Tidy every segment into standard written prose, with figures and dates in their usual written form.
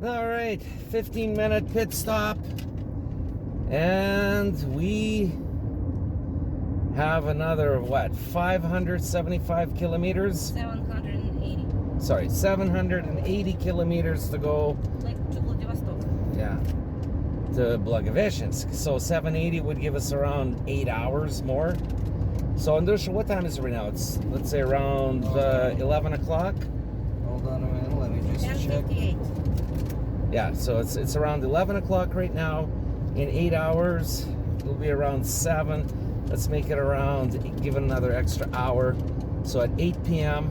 All right, 15-minute pit stop, and we have another, 575 kilometers? 780. Sorry, 780 kilometers to go. Like to Vladivostok. Yeah, to Blagoveshchensk. So 780 would give us around 8 hours more. So, Andusha, what time is it right now? It's, let's say, around 11 o'clock? Hold on a minute, let me just check. 10:58. Yeah, so it's around 11 o'clock right now. In 8 hours, it'll be around 7. Let's make it around, give it another extra hour. So at 8 p.m.,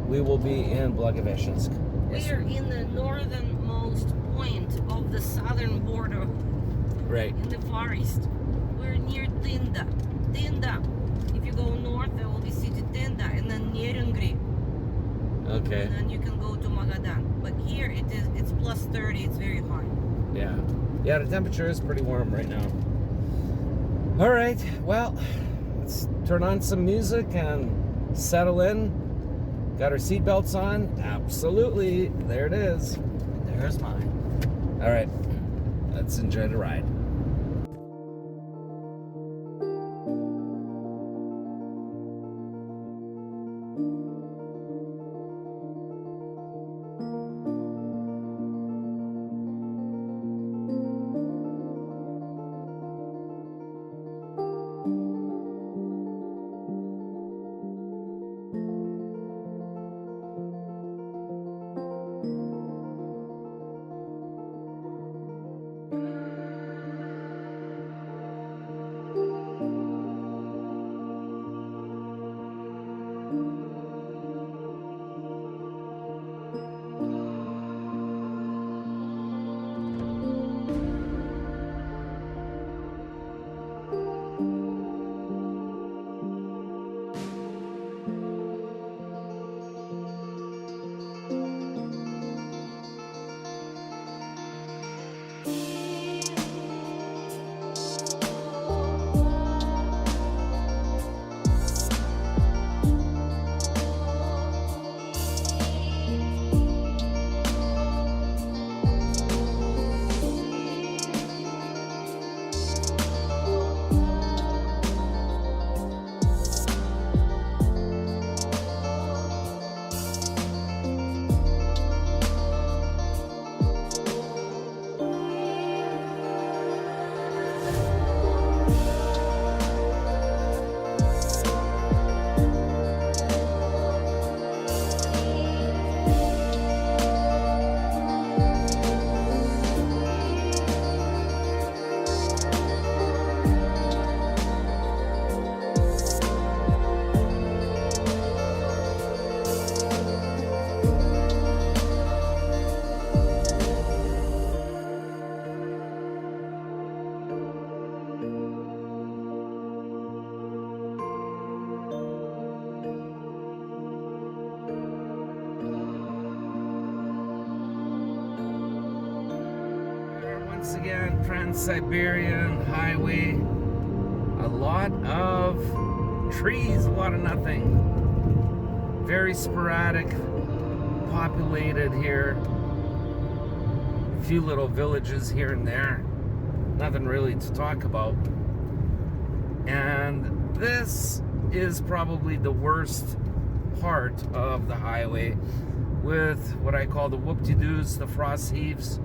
we will be in Blagoveshchensk. We are in the northernmost point of the southern border. Right. In the forest. We're near Tinda. If you go north, there will be city Tinda, and then Nerengri. Okay. And then you can go to Magadan. But here it's plus 30. It's very hot. Yeah. Yeah, the temperature is pretty warm right now. All right. Well, let's turn on some music and settle in. Got our seatbelts on? Absolutely. There it is. There's mine. All right. Let's enjoy the ride. Once again, Trans Siberian highway. A lot of trees, a lot of nothing. Very sporadic, populated here. A few little villages here and there. Nothing really to talk about. And this is probably the worst part of the highway, with what I call the whoop-de-doos, the frost heaves.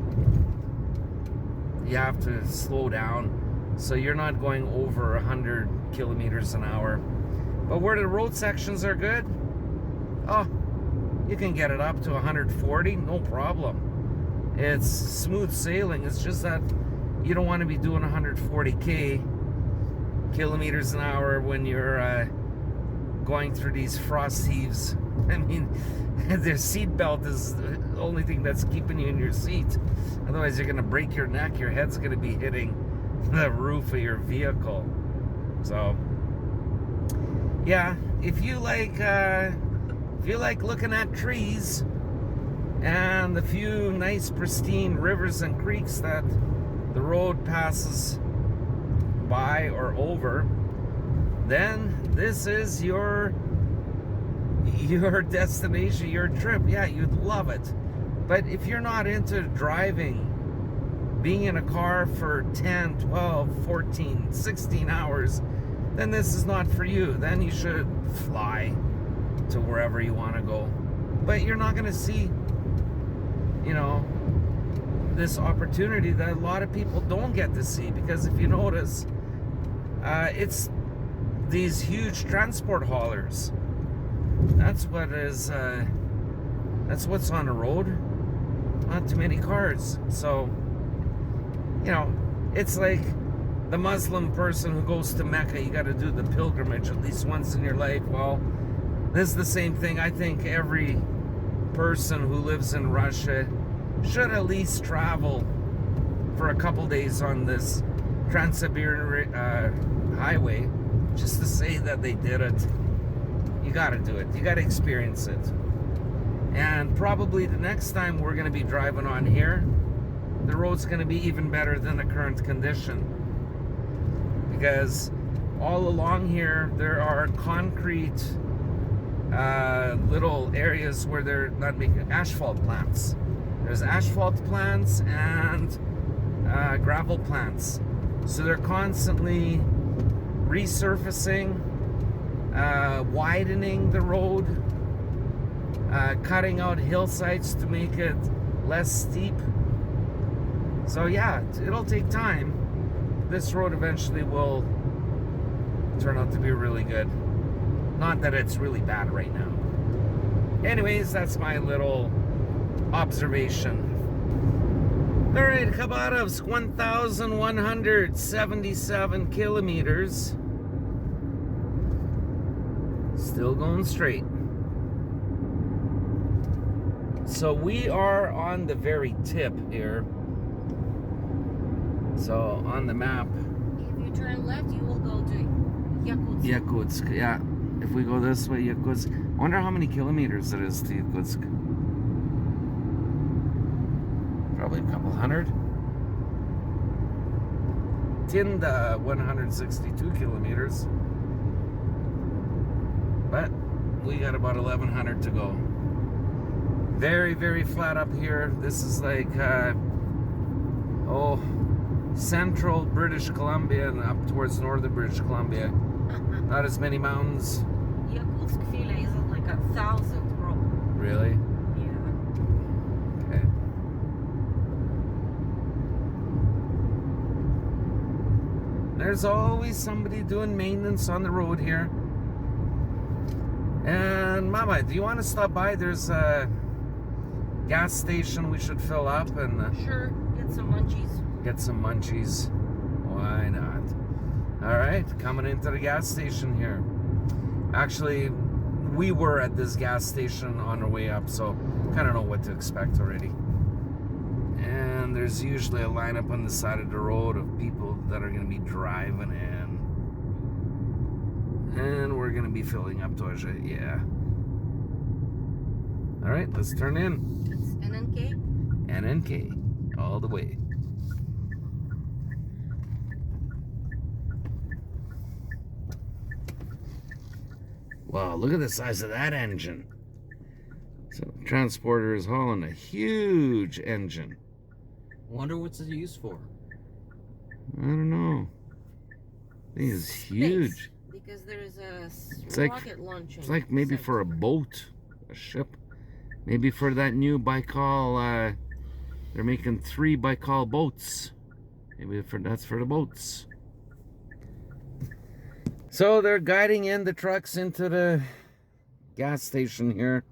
You have to slow down, so you're not going over 100 kilometers an hour. But where the road sections are good, oh, you can get it up to 140, no problem. It's smooth sailing. It's just that you don't want to be doing 140 kilometers an hour when you're going through these frost heaves. I mean, their seatbelt is the only thing that's keeping you in your seat. Otherwise, you're going to break your neck. Your head's going to be hitting the roof of your vehicle. So, yeah, if you like looking at trees and the few nice, pristine rivers and creeks that the road passes by or over, then this is your destination, your trip. Yeah, you'd love it. But if you're not into driving, being in a car for 10, 12, 14, 16 hours, then this is not for you. Then you should fly to wherever you want to go. But you're not going to see, you know, this opportunity that a lot of people don't get to see, because if you notice, it's these huge transport haulers. That's what's on the road. Not too many cars. So, you know, it's like the Muslim person who goes to Mecca. You got to do the pilgrimage at least once in your life. Well, this is the same thing. I think every person who lives in Russia should at least travel for a couple days on this Trans Siberian highway, just to say that they did it. You got to do it. You got to experience it. And probably the next time we're going to be driving on here, the road's going to be even better than the current condition, because all along here there are concrete little areas where they're not making asphalt plants. There's asphalt plants and gravel plants, so they're constantly resurfacing, widening the road, cutting out hillsides to make it less steep. So yeah, it'll take time. This road eventually will turn out to be really good. Not that it's really bad right now. Anyways, that's my little observation. All right, Khabarovsk, 1,177 kilometers. Still going straight. So we are on the very tip here. So on the map, If you turn left, you will go to Yakutsk. Yakutsk, yeah. If we go this way, Yakutsk. I wonder how many kilometers it is to Yakutsk. Probably a couple hundred. Tinda, 162 kilometers. But we got about 1,100 to go. Very, very flat up here. This is like, central British Columbia and up towards northern British Columbia. Not as many mountains. Yakutsk fila is like 1,000, bro. Really? Yeah. Okay. There's always somebody doing maintenance on the road here. And Mama, do you want to stop by? There's a gas station we should fill up and Sure, get some munchies. get some munchies. Why not? All right, coming into the gas station here. Actually, we were at this gas station on our way up, so kind of know what to expect already. And there's usually a lineup on the side of the road of people that are going to be driving in. And we're going to be filling up towards it, yeah. All right, let's turn in. It's NNK. NNK, all the way. Wow, look at the size of that engine. So the transporter is hauling a huge engine. Wonder what's it used for? I don't know. Thing is huge. Space, because there is a like- rocket launching. It's like maybe for a boat, a ship. Maybe for that new Baikal, they're making 3 Baikal boats. Maybe that's for the boats. So they're guiding in the trucks into the gas station here.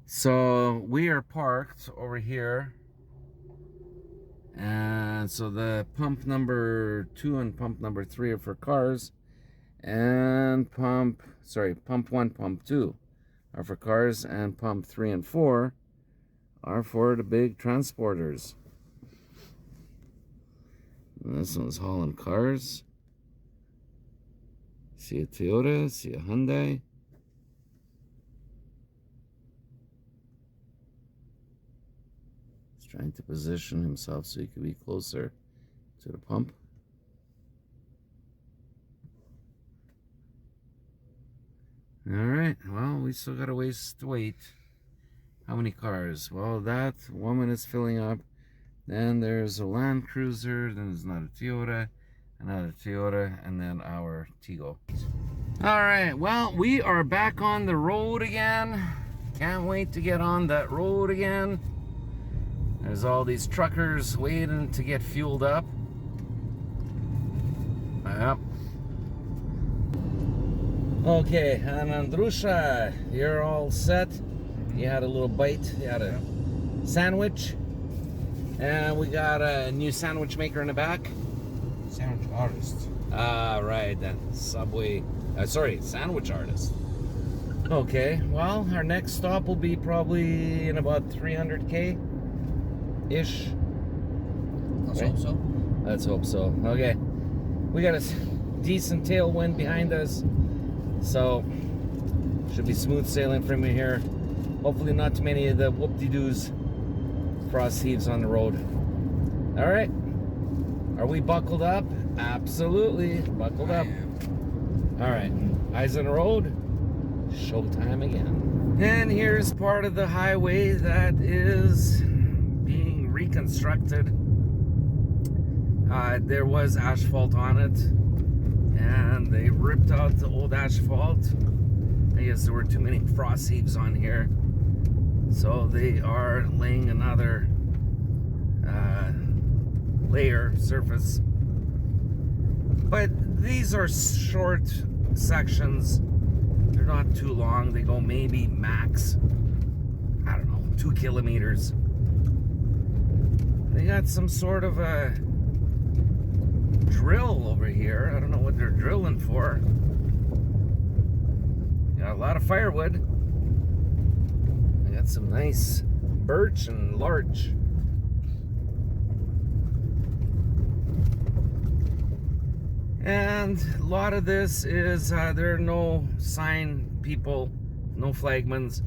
So we are parked over here. And so the pump number 2 and pump number 3 are for cars. And pump 1, pump 2 are for cars. And pump 3 and 4 are for the big transporters. And this one's hauling cars. See a Toyota, see a Hyundai. He's trying to position himself so he can be closer to the pump. All right, well, we still got a ways to wait. How many cars? Well, that woman is filling up. Then there's a Land Cruiser, then there's another Toyota, and then our Tigo. All right, well, we are back on the road again. Can't wait to get on that road again. There's all these truckers waiting to get fueled up. Yep. Okay, and Andrusha, you're all set. You had a little bite, you had a sandwich. And we got a new sandwich maker in the back. Sandwich artist. Right, then. Subway, sandwich artist. Okay, well, our next stop will be probably in about 300K-ish. Let's hope so. Let's hope so. Okay, we got a decent tailwind behind us, so should be smooth sailing from here. Hopefully not too many of the whoop-de-doos, frost heaves on the road. All right, are we buckled up? Absolutely, buckled up. All right, eyes on the road. Showtime again. And here's part of the highway that is being reconstructed. There was asphalt on it, and they ripped out the old asphalt. I guess there were too many frost heaves on here, so they are laying another layer surface. But these are short sections. They're not too long. They go maybe max, I don't know, 2 kilometers. They got some sort of a drill over here. I don't know what they're drilling for. Got a lot of firewood. I got some nice birch and larch. And a lot of this is, there are no sign people, no flagmans.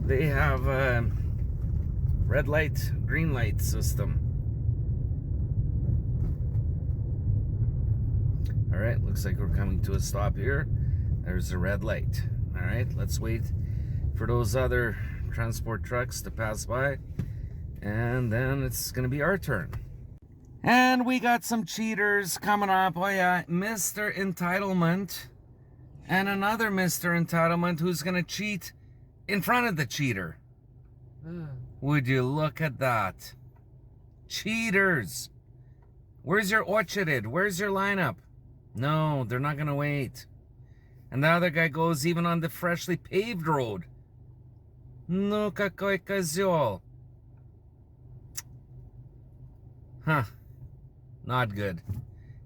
They have a red light, green light system. All right, looks like we're coming to a stop here. There's a red light. All right, let's wait for those other transport trucks to pass by, and then it's gonna be our turn. And we got some cheaters coming up. Oh yeah, Mr. Entitlement and another Mr. Entitlement who's gonna cheat in front of the cheater. Would you look at that? Cheaters! Where's your orchard? Where's your lineup? No, they're not gonna wait. And the other guy goes even on the freshly paved road. No какой козёл. Huh. Not good.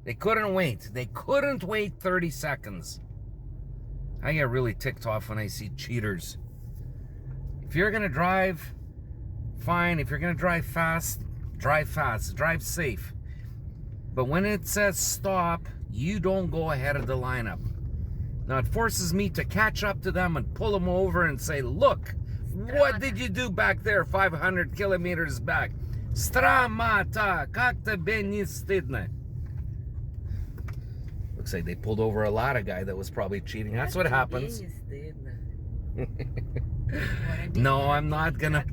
They couldn't wait. They couldn't wait 30 seconds. I get really ticked off when I see cheaters. If you're gonna drive, fine. If you're gonna drive fast, drive safe. But when it says stop, you don't go ahead of the lineup. Now it forces me to catch up to them and pull them over and say, look, what did you do back there 500 kilometers back? Stramata, как тебе не стыдно? Looks like they pulled over a lot of guy that was probably cheating. That's what happens. No, I'm not gonna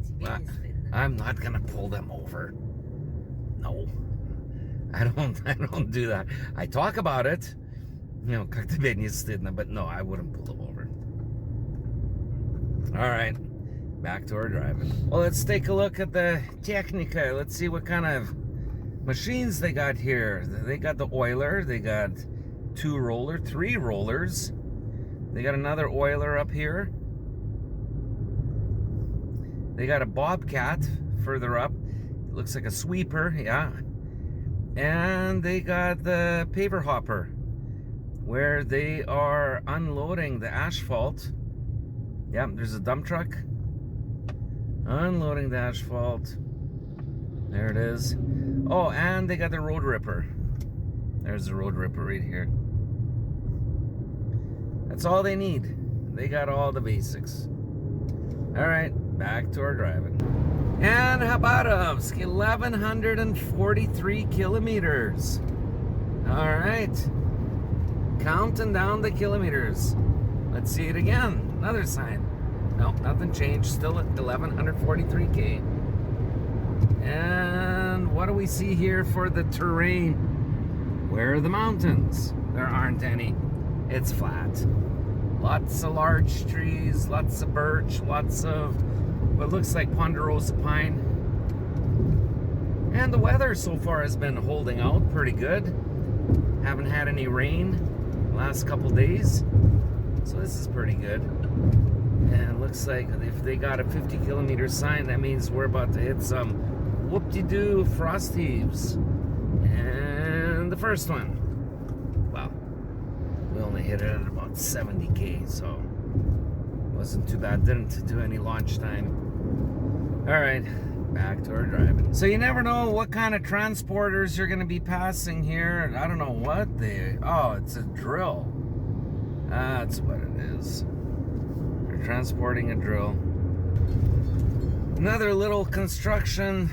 pull them over. No, I don't do that. I talk about it, you know, как тебе не стыдно, but no, I wouldn't pull them over. All right, back to our driving. Well, let's take a look at the Technica. Let's see what kind of machines they got here. They got the oiler. They got 2 roller, 3 rollers. They got another oiler up here. They got a bobcat further up. It looks like a sweeper, yeah. And they got the paver hopper, where they are unloading the asphalt. Yeah, there's a dump truck unloading the asphalt. There it is. Oh, and they got the road ripper. There's the road ripper right here. That's all they need. They got all the basics. All right, back to our driving. And Khabarovsk, 1,143 kilometers. All right, counting down the kilometers. Let's see it again. Another sign. No, nothing changed. Still at 1143K. And what do we see here for the terrain? Where are the mountains? There aren't any. It's flat. Lots of large trees, lots of birch, lots of what looks like ponderosa pine. And the weather so far has been holding out pretty good. Haven't had any rain the last couple days. So this is pretty good. And it looks like if they got a 50-kilometer sign, that means we're about to hit some whoop-de-doo frost heaves. And the first one, well, we only hit it at about 70K, so wasn't too bad. Didn't do any launch time. All right, back to our driving. So you never know what kind of transporters you're going to be passing here. I don't know what oh, it's a drill. That's what it is. They're transporting a drill. Another little construction,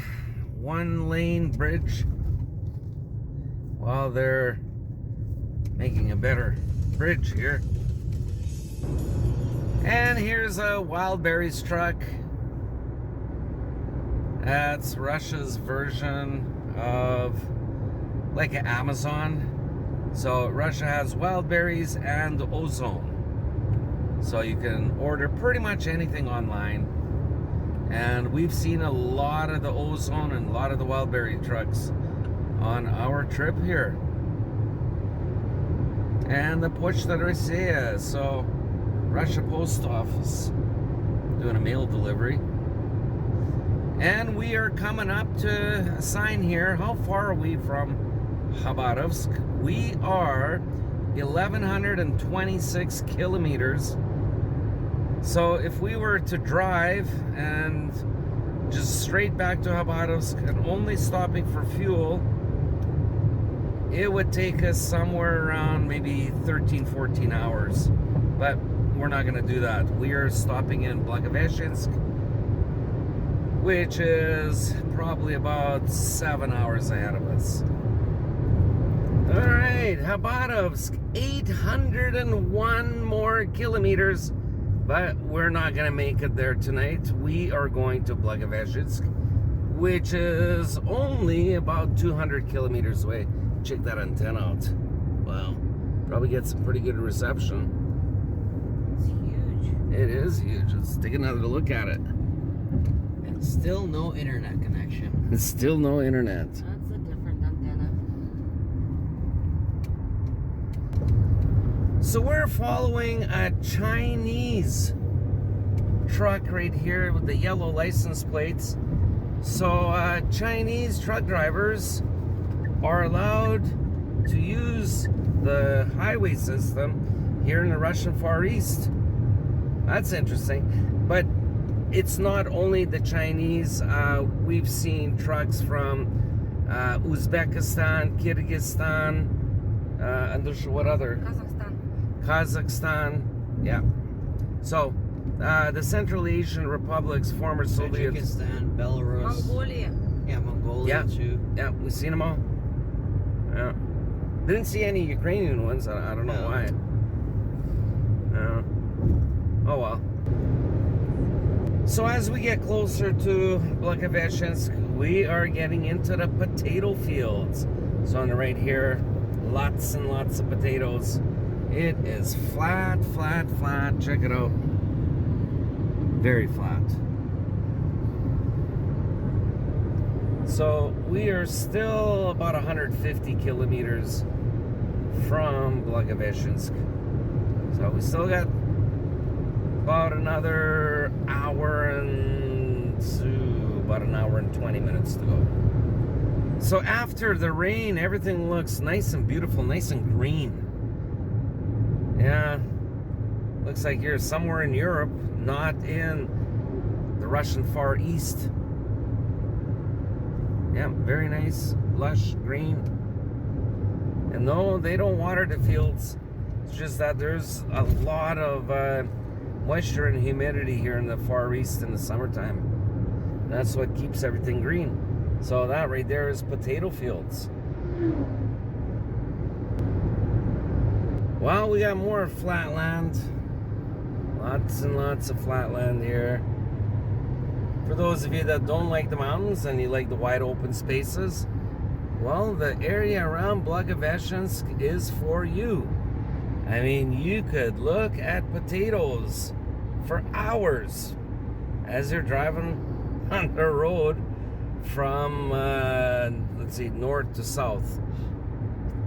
one-lane bridge, while they're making a better bridge here. And here's a wild berries truck. That's Russia's version of like an Amazon. So Russia has wild berries and ozone. So you can order pretty much anything online. And we've seen a lot of the ozone and a lot of the wild berry trucks on our trip here. And the Pochta Россия, so Russia Post Office, doing a mail delivery. And we are coming up to a sign here. How far are we from Khabarovsk? We are 1,126 kilometers. So if we were to drive and just straight back to Khabarovsk and only stopping for fuel, it would take us somewhere around maybe 13, 14 hours. But we're not going to do that. We are stopping in Blagoveshchensk, which is probably about 7 hours ahead of us. All right, Khabarovsk, 801 more kilometers, but we're not going to make it there tonight. We are going to Blagoveshchensk, which is only about 200 kilometers away. Check that antenna out. Wow, probably get some pretty good reception. It's huge. It is huge. Let's take another look at it. And still no internet connection. It's still no internet. That's a different antenna. So we're following a Chinese truck right here with the yellow license plates. So Chinese truck drivers are allowed to use the highway system here in the Russian Far East. That's interesting. But it's not only the Chinese. We've seen trucks from Uzbekistan, Kyrgyzstan, and there's what other? Kazakhstan, yeah. So, the Central Asian republics, former Soviet... Tajikistan, Belarus. Mongolia. Yeah, Mongolia too. Yeah, we've seen them all. Yeah. Didn't see any Ukrainian ones. I don't know why. Oh well. So as we get closer to Blagoveshchensk, we are getting into the potato fields. So on the right here, lots and lots of potatoes. It is flat, flat, flat. Check it out. Very flat. So we are still about 150 kilometers from Blagoveshchensk. So we still got about another hour and about an hour and 20 minutes to go. So after the rain, everything looks nice and beautiful, nice and green. Yeah, looks like you're somewhere in Europe, not in the Russian Far East. Yeah, very nice, lush, green. And no, they don't water the fields. It's just that there's a lot of moisture and humidity here in the Far East in the summertime. That's what keeps everything green. So that right there is potato fields. Well, we got more flat land. Lots and lots of flat land here. For those of you that don't like the mountains and you like the wide open spaces, well, the area around Blagoveshchensk is for you. I mean, you could look at potatoes for hours as you're driving on the road from, let's see, north to south.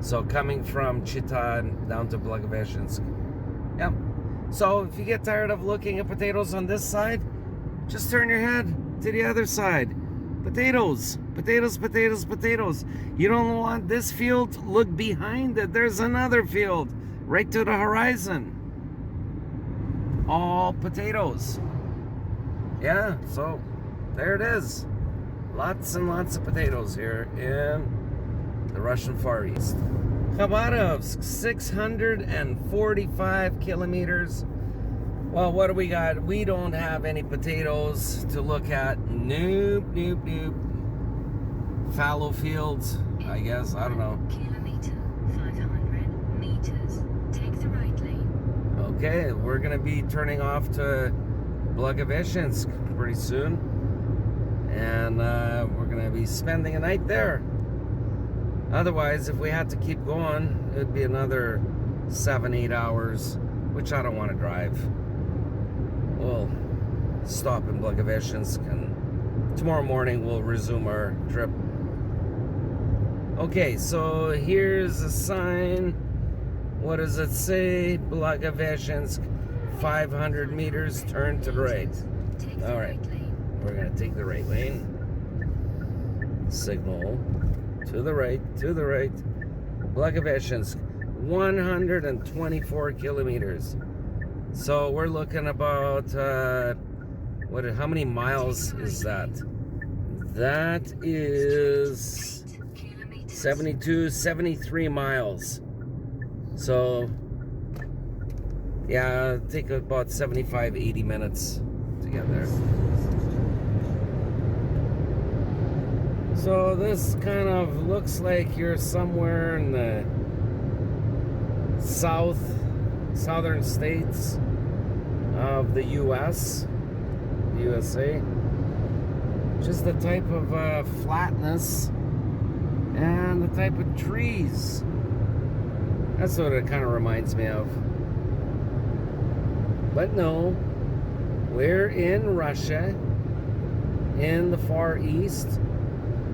So coming from Chita down to Blagoveshchensk. Yep. So if you get tired of looking at potatoes on this side, just turn your head to the other side. Potatoes, potatoes, potatoes, potatoes. You don't want this field? Look behind it. There's another field right to the horizon. All potatoes. Yeah, so there it is. Lots and lots of potatoes here in the Russian Far East. Khabarovsk, 645 kilometers. Well, what do we got? We don't have any potatoes to look at. Nope, nope, nope. Fallow fields, I guess. I don't know. Kilometer, 500 meters. Take the right lane. Okay, we're going to be turning off to Blagoveshchensk pretty soon. And we're going to be spending a night there. Otherwise, if we had to keep going, it would be another 7-8 hours, which I don't want to drive. We'll stop in Blagoveshchensk, and tomorrow morning we'll resume our trip. Okay, so here's a sign. What does it say? Blagoveshchensk, 500 meters, turn to the right. All right, we're gonna take the right lane. Signal to the right, to the right. Blagoveshchensk, 124 kilometers. So we're looking about, how many miles is that? That is 72, 73 miles. So, yeah, it'll take about 75, 80 minutes to get there. So this kind of looks like you're somewhere in the southern states of the USA. Just the type of flatness and the type of trees. That's what it kind of reminds me of. But no, we're in Russia, in the Far East,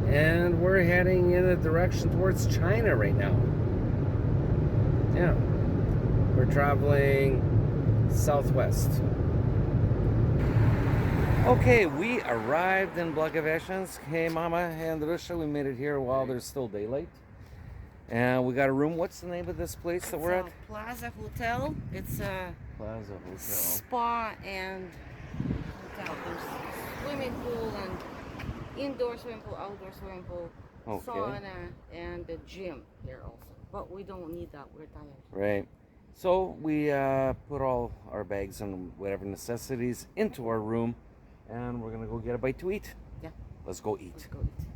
and we're heading in a direction towards China right now. Yeah. We're traveling southwest. Okay, we arrived in Blagoveshchensk. Hey, Mama, hey, Andrusha, we made it here while there's still daylight. And we got a room. What's the name of this place that we're at? Plaza Hotel. It's a Plaza Hotel. spa and hotel. There's swimming pool and indoor swimming pool, outdoor swimming pool, Okay. sauna, and the gym here also. But we don't need that. We're tired. Right. So we put all our bags and whatever necessities into our room, and we're gonna go get a bite to eat. Yeah. Let's go eat. Let's go eat.